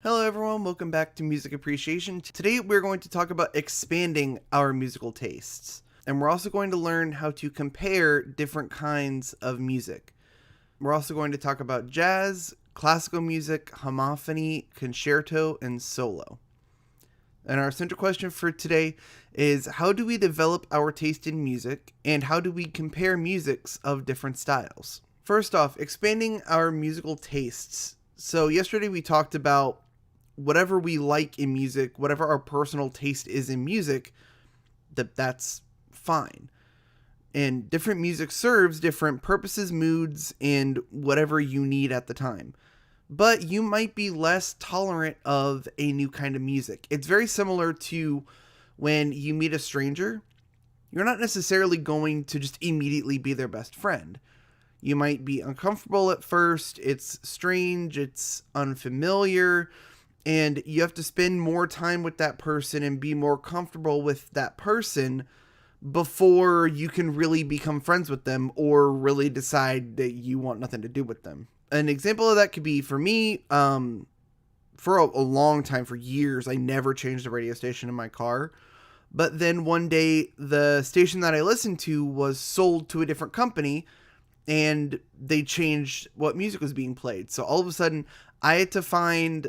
Hello everyone, welcome back to Music Appreciation. Today we're going to talk about expanding our musical tastes. And we're also going to learn how to compare different kinds of music. We're also going to talk about jazz, classical music, homophony, concerto, and solo. And our central question for today is, how do we develop our taste in music, and how do we compare musics of different styles? First off, expanding our musical tastes. So yesterday we talked about whatever we like in music, whatever our personal taste is in music, that's fine. And different music serves different purposes, moods, and whatever you need at the time. But you might be less tolerant of a new kind of music. It's very similar to when you meet a stranger. You're not necessarily going to just immediately be their best friend. You might be uncomfortable at first, it's strange, it's unfamiliar, and you have to spend more time with that person and be more comfortable with that person before you can really become friends with them or really decide that you want nothing to do with them. An example of that could be for me, for a long time, for years, I never changed the radio station in my car. But then one day, the station that I listened to was sold to a different company, and they changed what music was being played. So all of a sudden, I had to find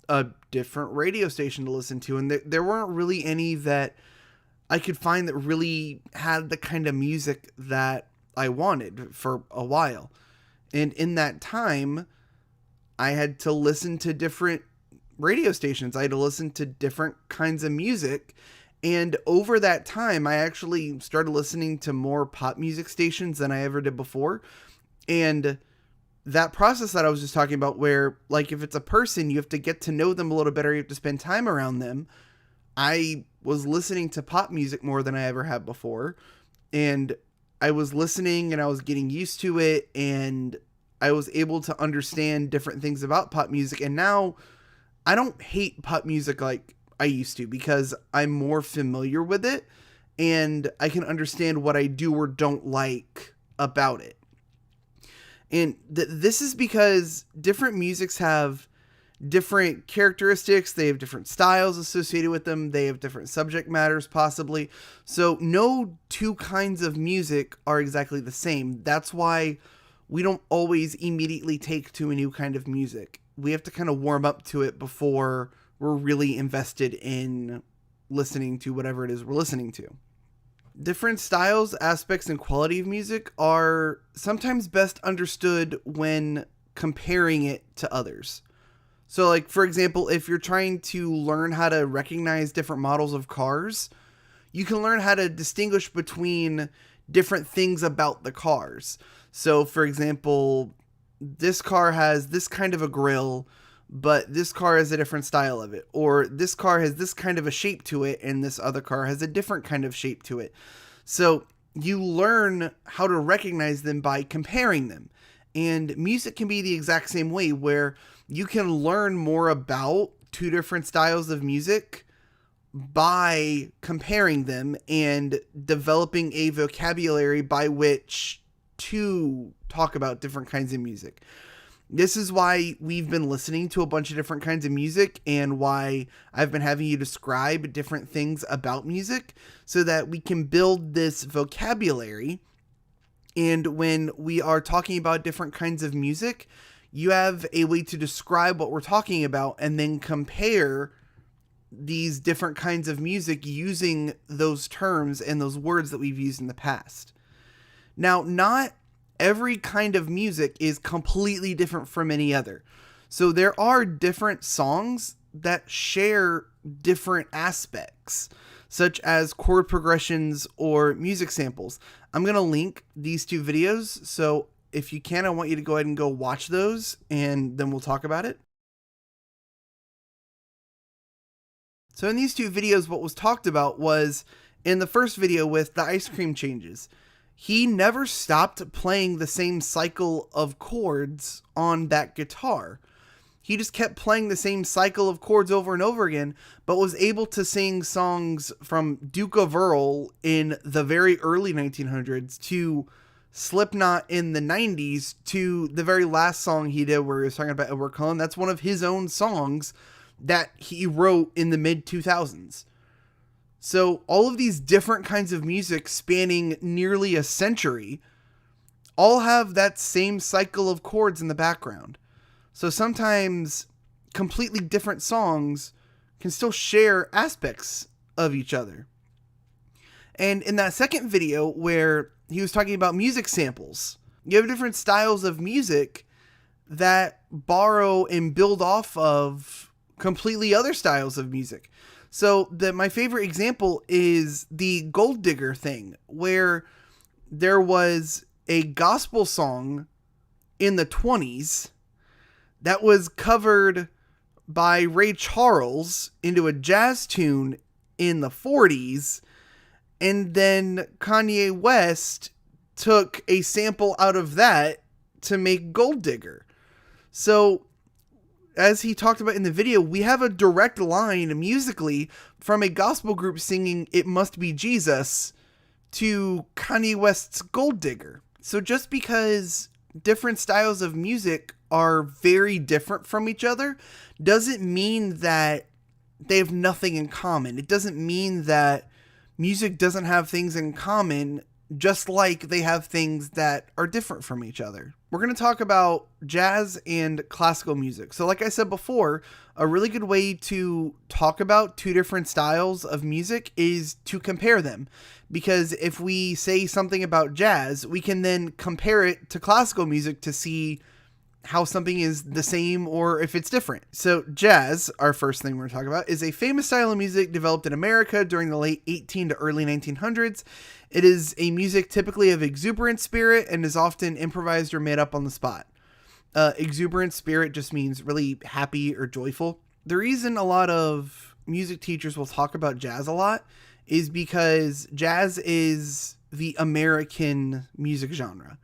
a different radio station to listen to, and there weren't really any that I could find that really had the kind of music that I wanted for a while. And in that time, I had to listen to different radio stations. I had to listen to different kinds of music. And over that time, I actually started listening to more pop music stations than I ever did before. And that process that I was just talking about, where, like, if it's a person, you have to get to know them a little better, you have to spend time around them. I was listening to pop music more than I ever had before. And I was listening and I was getting used to it, and I was able to understand different things about pop music. And now I don't hate pop music like I used to, because I'm more familiar with it and I can understand what I do or don't like about it. And this is because different musics have different characteristics, they have different styles associated with them, they have different subject matters possibly. So no two kinds of music are exactly the same. That's why we don't always immediately take to a new kind of music. We have to kind of warm up to it before we're really invested in listening to whatever it is we're listening to. Different styles, aspects, and quality of music are sometimes best understood when comparing it to others. So, like, for example, if you're trying to learn how to recognize different models of cars, you can learn how to distinguish between different things about the cars. So, for example, this car has this kind of a grille, but this car has a different style of it. Or this car has this kind of a shape to it, and this other car has a different kind of shape to it. So you learn how to recognize them by comparing them. And music can be the exact same way, where you can learn more about two different styles of music by comparing them and developing a vocabulary by which to talk about different kinds of music. This is why we've been listening to a bunch of different kinds of music, and why I've been having you describe different things about music, so that we can build this vocabulary. And when we are talking about different kinds of music, you have a way to describe what we're talking about and then compare these different kinds of music using those terms and those words that we've used in the past. Now, not every kind of music is completely different from any other. So there are different songs that share different aspects, such as chord progressions or music samples. I'm going to link these two videos, so if you can, I want you to go ahead and go watch those, and then we'll talk about it. So in these two videos, what was talked about was, in the first video with the ice cream changes, he never stopped playing the same cycle of chords on that guitar. He just kept playing the same cycle of chords over and over again, but was able to sing songs from Duke of Earl in the very early 1900s to Slipknot in the 90s to the very last song he did where he was talking about Edward Cullen. That's one of his own songs that he wrote in the mid 2000s. So all of these different kinds of music spanning nearly a century all have that same cycle of chords in the background. So sometimes completely different songs can still share aspects of each other. And in that second video where he was talking about music samples, you have different styles of music that borrow and build off of completely other styles of music. So my favorite example is the Gold Digger thing, where there was a gospel song in the 20s that was covered by Ray Charles into a jazz tune in the 40s, and then Kanye West took a sample out of that to make Gold Digger. So, as he talked about in the video, we have a direct line musically from a gospel group singing "It Must Be Jesus" to Kanye West's Gold Digger. So just because different styles of music are very different from each other doesn't mean that they have nothing in common. It doesn't mean that music doesn't have things in common, just like they have things that are different from each other. We're going to talk about jazz and classical music. So like I said before, a really good way to talk about two different styles of music is to compare them. Because if we say something about jazz, we can then compare it to classical music to see how something is the same or if it's different. So jazz, our first thing we're going to talk about, is a famous style of music developed in America during the late 18 to early 1900s. It is a music typically of exuberant spirit and is often improvised or made up on the spot. Exuberant spirit just means really happy or joyful. The reason a lot of music teachers will talk about jazz a lot is because jazz is the American music genre.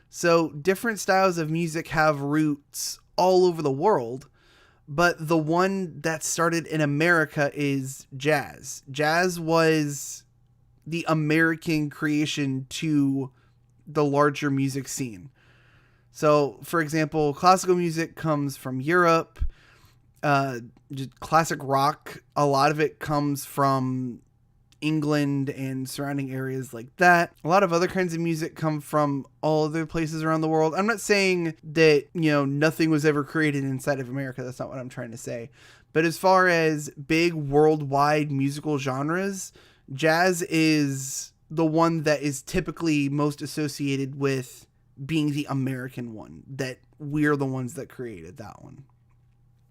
So different styles of music have roots all over the world, but the one that started in America is jazz. Jazz was the American creation to the larger music scene. So, for example, classical music comes from Europe. Classic rock, a lot of it comes from England and surrounding areas like that. A lot of other kinds of music come from all other places around the world. I'm not saying that, nothing was ever created inside of America. That's not what I'm trying to say. But as far as big worldwide musical genres, jazz is the one that is typically most associated with being the American one, that we're the ones that created that one.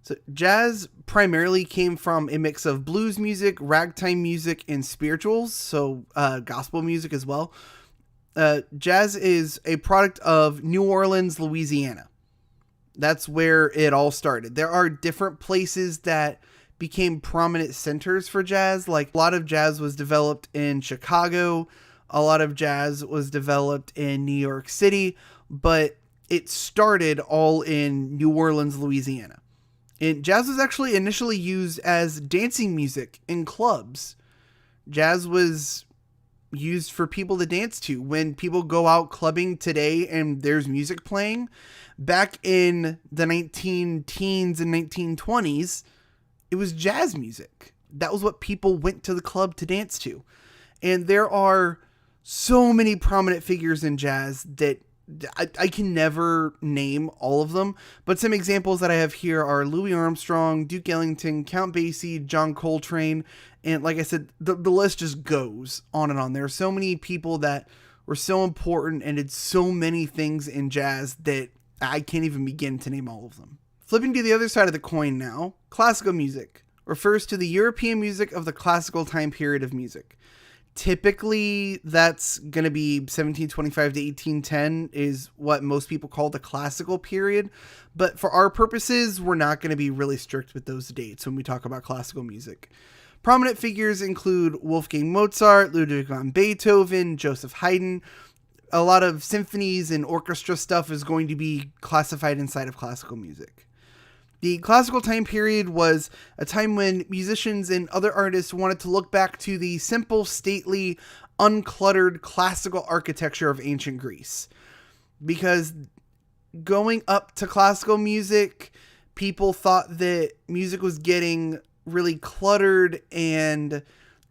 So jazz primarily came from a mix of blues music, ragtime music, and spirituals, so gospel music as well. Jazz is a product of New Orleans, Louisiana. That's where it all started. There are different places that became prominent centers for jazz. Like a lot of jazz was developed in Chicago. A lot of jazz was developed in New York City, but it started all in New Orleans, Louisiana. And jazz was actually initially used as dancing music in clubs. Jazz was used for people to dance to. When people go out clubbing today and there's music playing, back in the 19-teens and 1920s, it was jazz music. That was what people went to the club to dance to. And there are so many prominent figures in jazz that I can never name all of them, but some examples that I have here are Louis Armstrong, Duke Ellington, Count Basie, John Coltrane, and like I said, the list just goes on and on. There are so many people that were so important and did so many things in jazz that I can't even begin to name all of them. Flipping to the other side of the coin now, classical music refers to the European music of the classical time period of music. Typically, that's going to be 1725 to 1810 is what most people call the classical period. But for our purposes, we're not going to be really strict with those dates when we talk about classical music. Prominent figures include Wolfgang Mozart, Ludwig van Beethoven, Joseph Haydn. A lot of symphonies and orchestra stuff is going to be classified inside of classical music. The classical time period was a time when musicians and other artists wanted to look back to the simple, stately, uncluttered classical architecture of ancient Greece. Because going up to classical music, people thought that music was getting really cluttered, and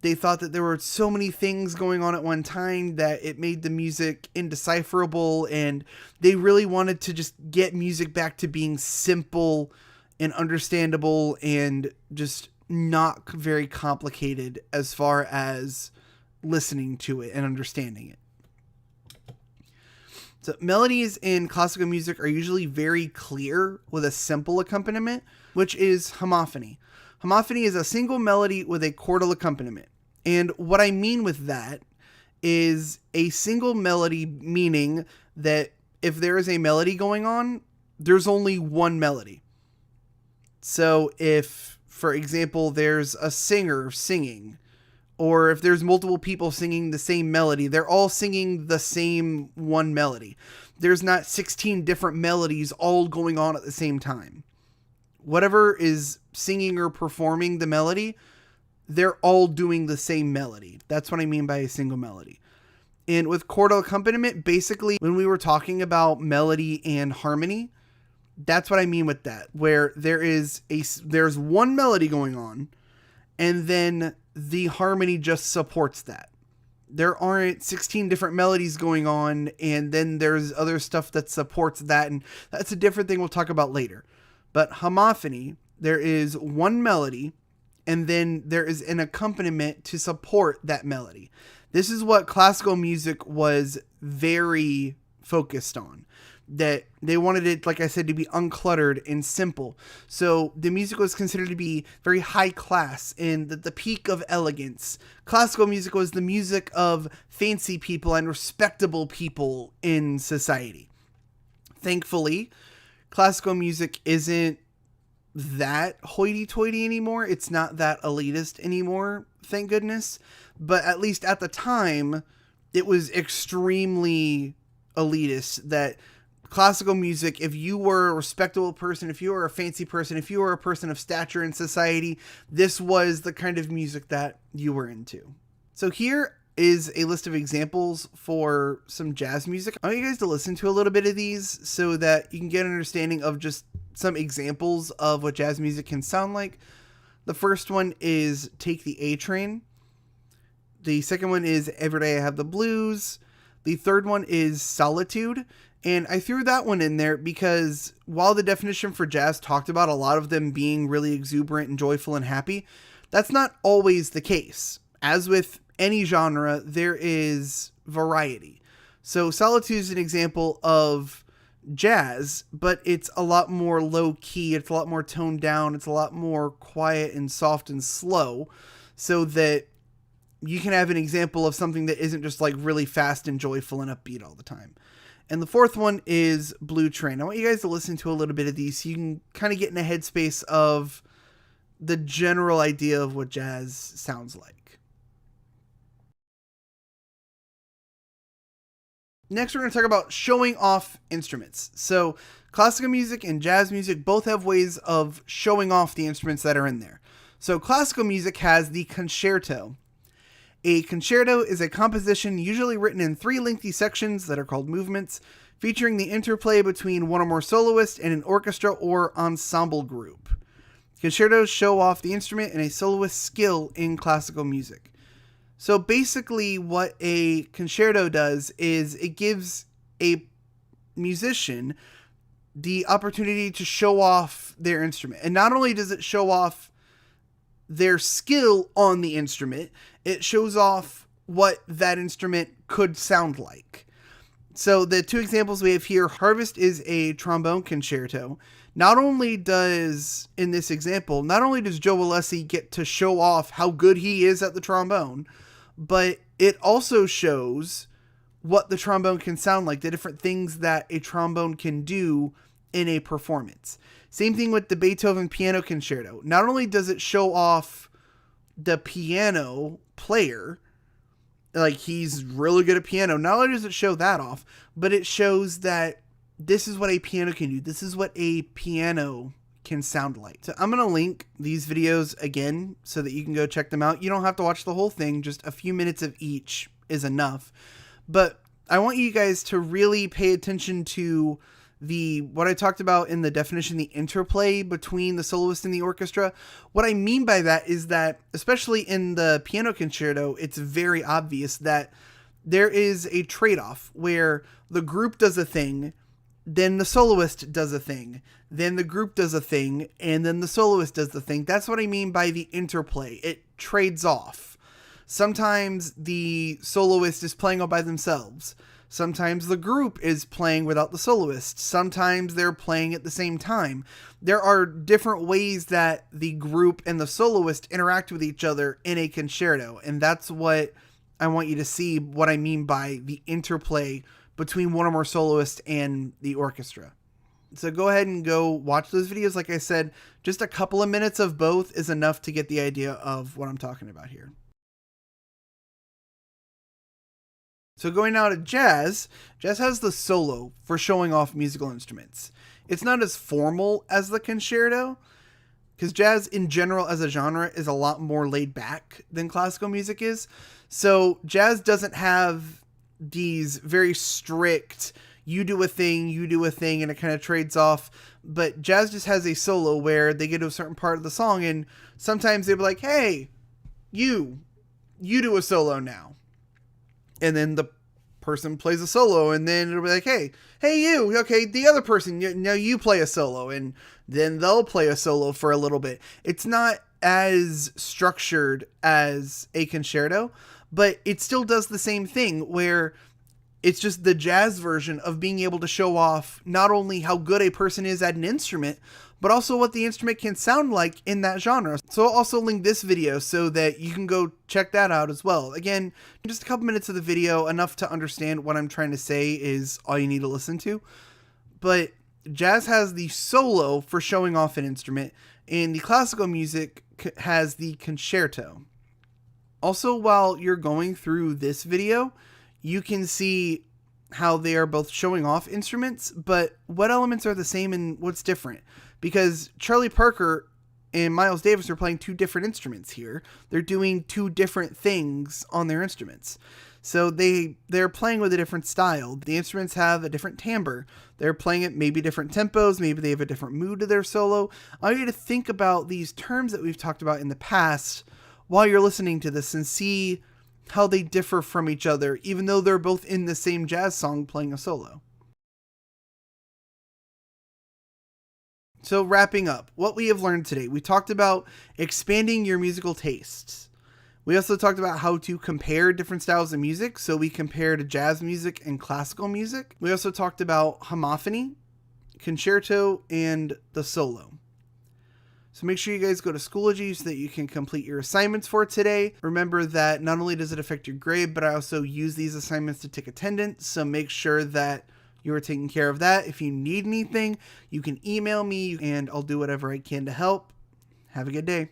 they thought that there were so many things going on at one time that it made the music indecipherable, and they really wanted to just get music back to being simple and understandable and just not very complicated as far as listening to it and understanding it. So melodies in classical music are usually very clear with a simple accompaniment, which is homophony. Homophony is a single melody with a chordal accompaniment. And what I mean with that is a single melody, meaning that if there is a melody going on, there's only one melody. So if, for example, there's a singer singing, or if there's multiple people singing the same melody, they're all singing the same one melody. There's not 16 different melodies all going on at the same time. Whatever is singing or performing the melody, they're all doing the same melody. That's what I mean by a single melody. And with chordal accompaniment, basically, when we were talking about melody and harmony, that's what I mean with that, where there's one melody going on, and then the harmony just supports that. There aren't 16 different melodies going on, and then there's other stuff that supports that, and that's a different thing we'll talk about later. But homophony, there is one melody, and then there is an accompaniment to support that melody. This is what classical music was very focused on. That they wanted it, like I said, to be uncluttered and simple. So the music was considered to be very high class and the peak of elegance. Classical music was the music of fancy people and respectable people in society. Thankfully, classical music isn't that hoity-toity anymore. It's not that elitist anymore, thank goodness. But at least at the time, it was extremely elitist that classical music, if you were a respectable person, if you were a fancy person, if you were a person of stature in society, this was the kind of music that you were into. So here is a list of examples for some jazz music. I want you guys to listen to a little bit of these so that you can get an understanding of just some examples of what jazz music can sound like. The first one is Take the A Train. The second one is Every Day I Have the Blues. The third one is Solitude. And I threw that one in there because while the definition for jazz talked about a lot of them being really exuberant and joyful and happy, that's not always the case. As with any genre, there is variety. So Solitude is an example of jazz, but it's a lot more low key. It's a lot more toned down. It's a lot more quiet and soft and slow, so that you can have an example of something that isn't just like really fast and joyful and upbeat all the time. And the fourth one is Blue Train. I want you guys to listen to a little bit of these so you can kind of get in a headspace of the general idea of what jazz sounds like. Next, we're going to talk about showing off instruments. So classical music and jazz music both have ways of showing off the instruments that are in there. So classical music has the concerto. A concerto is a composition usually written in 3 lengthy sections that are called movements, featuring the interplay between one or more soloists and an orchestra or ensemble group. Concertos show off the instrument and a soloist's skill in classical music. So basically what a concerto does is it gives a musician the opportunity to show off their instrument. And not only does it show off their skill on the instrument, it shows off what that instrument could sound like. So the 2 examples we have here, Harvest is a trombone concerto. Not only does, in this example, not only does Joe Alessi get to show off how good he is at the trombone, but it also shows what the trombone can sound like, the different things that a trombone can do in a performance. Same thing with the Beethoven Piano Concerto. Not only does it show off the piano player, like he's really good at piano, not only does it show that off, but it shows that this is what a piano can do. This is what a piano can sound like. So I'm going to link these videos again so that you can go check them out. You don't have to watch the whole thing, just a few minutes of each is enough. But I want you guys to really pay attention to what I talked about in the definition, the interplay between the soloist and the orchestra. What I mean by that is that, especially in the piano concerto, it's very obvious that there is a trade-off where the group does a thing, then the soloist does a thing, then the group does a thing, and then the soloist does the thing. That's what I mean by the interplay. It trades off. Sometimes the soloist is playing all by themselves. Sometimes the group is playing without the soloist. Sometimes they're playing at the same time. There are different ways that the group and the soloist interact with each other in a concerto. And that's what I want you to see, what I mean by the interplay between one or more soloists and the orchestra. So go ahead and go watch those videos. Like I said, just a couple of minutes of both is enough to get the idea of what I'm talking about here. So going now to jazz, jazz has the solo for showing off musical instruments. It's not as formal as the concerto, because jazz in general as a genre is a lot more laid back than classical music is. So jazz doesn't have these very strict, you do a thing, and it kind of trades off. But jazz just has a solo where they get to a certain part of the song, and sometimes they'll be like, hey, you do a solo now. And then the person plays a solo, and then it'll be like, hey you, okay, the other person, now you play a solo, and then they'll play a solo for a little bit. It's not as structured as a concerto, but it still does the same thing where it's just the jazz version of being able to show off not only how good a person is at an instrument, but also what the instrument can sound like in that genre. So I'll also link this video so that you can go check that out as well. Again, just a couple minutes of the video, enough to understand what I'm trying to say is all you need to listen to. But jazz has the solo for showing off an instrument, and the classical music has the concerto. Also, while you're going through this video, you can see how they are both showing off instruments, but what elements are the same and what's different? Because Charlie Parker and Miles Davis are playing two different instruments here. They're doing two different things on their instruments. So they're playing with a different style. The instruments have a different timbre. They're playing at maybe different tempos. Maybe they have a different mood to their solo. I want you to think about these terms that we've talked about in the past while you're listening to this and see how they differ from each other, even though they're both in the same jazz song playing a solo. So wrapping up, what we have learned today, we talked about expanding your musical tastes. We also talked about how to compare different styles of music. So we compared jazz music and classical music. We also talked about homophony, concerto, and the solo. So make sure you guys go to Schoology so that you can complete your assignments for today. Remember that not only does it affect your grade, but I also use these assignments to take attendance. So make sure that you are taking care of that. If you need anything, you can email me and I'll do whatever I can to help. Have a good day.